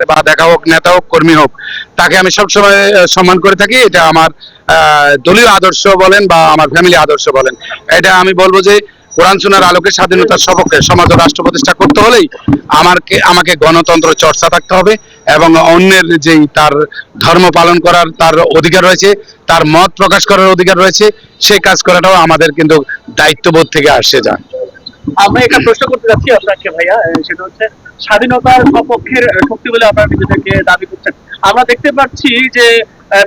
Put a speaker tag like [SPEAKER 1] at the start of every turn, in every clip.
[SPEAKER 1] বা দেখা হোক, নেতা হোক, কর্মী হোক, তাকে আমি সবসময় সম্মান করে থাকি। এটা আমার দলীয় আদর্শ বলেন বা আমার ফ্যামিলি আদর্শ বলেন, এটা আমি বলবো যে কোরআন সুন্নাহর আলোকে স্বাধীনতার সপক্ষে সমাজ ও রাষ্ট্র প্রতিষ্ঠা করতে হলেই আমাকে গণতন্ত্র চর্চা থাকতে হবে এবং অন্যের যেই তার ধর্ম পালন করার তার অধিকার রয়েছে, তার মত প্রকাশ করার অধিকার রয়েছে, সেই কাজ করাটাও আমাদের কিন্তু দায়িত্ববোধ থেকে আসে যায়।
[SPEAKER 2] আমি একটা প্রশ্ন করতে যাচ্ছি আপনাকে ভাইয়া, সেটা হচ্ছে স্বাধীনতার সপক্ষের শক্তি বলে আপনারা নিজেদেরকে দাবি করছেন। আমরা দেখতে পাচ্ছি যে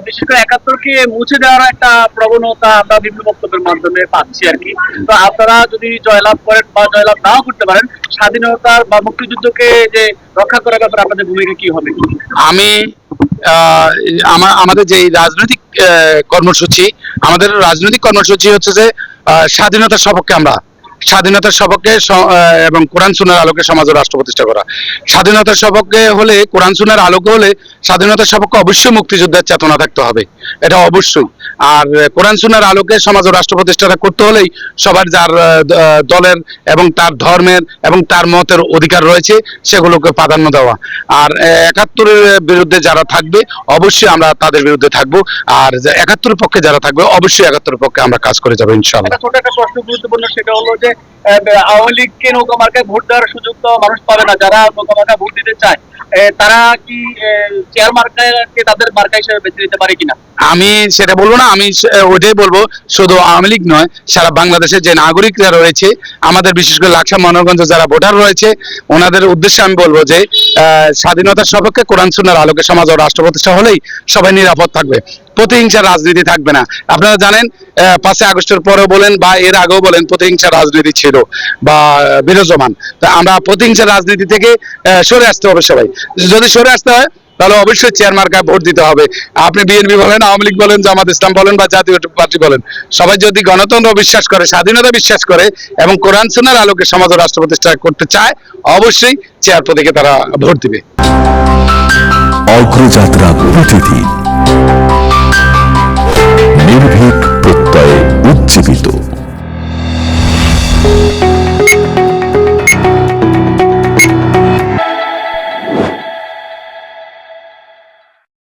[SPEAKER 2] বিশেষ করে ৭১কে মুছে দেওয়ার একটা প্রবণতা আমরা বিভিন্ন বক্তব্যের মাধ্যমে পাচ্ছি আর কি। তো আপনারা যদি জয়লাভ করেন বা জয়লাভ নাও করতে পারেন, স্বাধীনতার বা মুক্তিযুদ্ধকে যে রক্ষা করার ব্যাপারে আপনাদের ভূমিকা কি হবে?
[SPEAKER 1] আমি আমাদের যে রাজনৈতিক কর্মসূচি, আমাদের রাজনৈতিক কর্মসূচি হচ্ছে যে স্বাধীনতার সপক্ষে আমরা স্বাধীনতার সপক্ষে এবং কোরআন সুন্নাহর আলোকে সমাজ ও রাষ্ট্র প্রতিষ্ঠা করা। স্বাধীনতার সপক্ষে হলে, কোরআন সুন্নাহর আলোকে হলে স্বাধীনতার সপক্ষে অবশ্যই মুক্তিযুদ্ধের চেতনা থাকতে হবে, এটা অবশ্যই। আর কোরআন সুন্নাহর আলোকে সমাজ ও রাষ্ট্র প্রতিষ্ঠাটা করতে হলেই সবার যার দলের এবং তার ধর্মের এবং তার মতের অধিকার রয়েছে সেগুলোকে প্রাধান্য দেওয়া। আর ৭১-এর বিরুদ্ধে যারা থাকবে অবশ্যই আমরা তাদের বিরুদ্ধে থাকবো, আর ৭১-এর পক্ষে যারা থাকবে অবশ্যই ৭১-এর পক্ষে আমরা কাজ করে যাবো ইনশাআল্লাহ।
[SPEAKER 2] ছোট একটা প্রশ্ন গুরুত্বপূর্ণ, সেটা হলো যে আওয়ামী লীগকে নৌকা মার্কায় ভোট দেওয়ার সুযোগ তো মানুষ পাবে না, যারা নৌকা মার্কায় ভোট দিতে চায় তারা কি চেয়ার মার্কাকে তাদের মার্কা হিসেবে বেছে নিতে পারে কিনা?
[SPEAKER 1] আমি সেটা বলবো না, আমি ওইটাই বলবো শুধু আওয়ামী লীগ নয়, সারা বাংলাদেশের যে নাগরিকরা রয়েছে, আমাদের বিশেষ করে লাকসা মনোরগঞ্জে যারা ভোটার রয়েছে, ওনাদের উদ্দেশ্যে আমি বলবো যে স্বাধীনতার সপক্ষে কোরআন সুন্নাহর আলোকে সমাজ ও রাষ্ট্র প্রতিষ্ঠা হলেই সবাই নিরাপদ থাকবে, প্রতিহিংসার রাজনীতি থাকবে না। আপনারা জানেন 5ই আগস্টের পরেও বলেন বা এর আগেও বলেন প্রতিহিংসার রাজনীতি ছিল বা বিরাজমান। তা আমরা প্রতিহিংসার রাজনীতি থেকে সরে আসতে হবে সবাই। যদি সরে আসতে হয় তাহলে অবশ্যই চেয়ার মার্কায় ভোট দিতে হবে। আপনি বিএনপি বলেন, আওয়ামী লীগ বলেন, জামাত ইসলাম বলেন বা জাতীয় পার্টি বলেন, সবাই যদি গণতন্ত্র বিশ্বাস করে, স্বাধীনতা বিশ্বাস করে এবং কোরআন সুন্নাহর আলোকে সমাজ ও রাষ্ট্র প্রতিষ্ঠা করতে চায়, অবশ্যই চেয়ার প্রতীকে তারা ভোট দিবে।
[SPEAKER 3] অগ্রযাত্রা প্রতিদিন নির্ভীক প্রত্যয়ে উজ্জীবিত।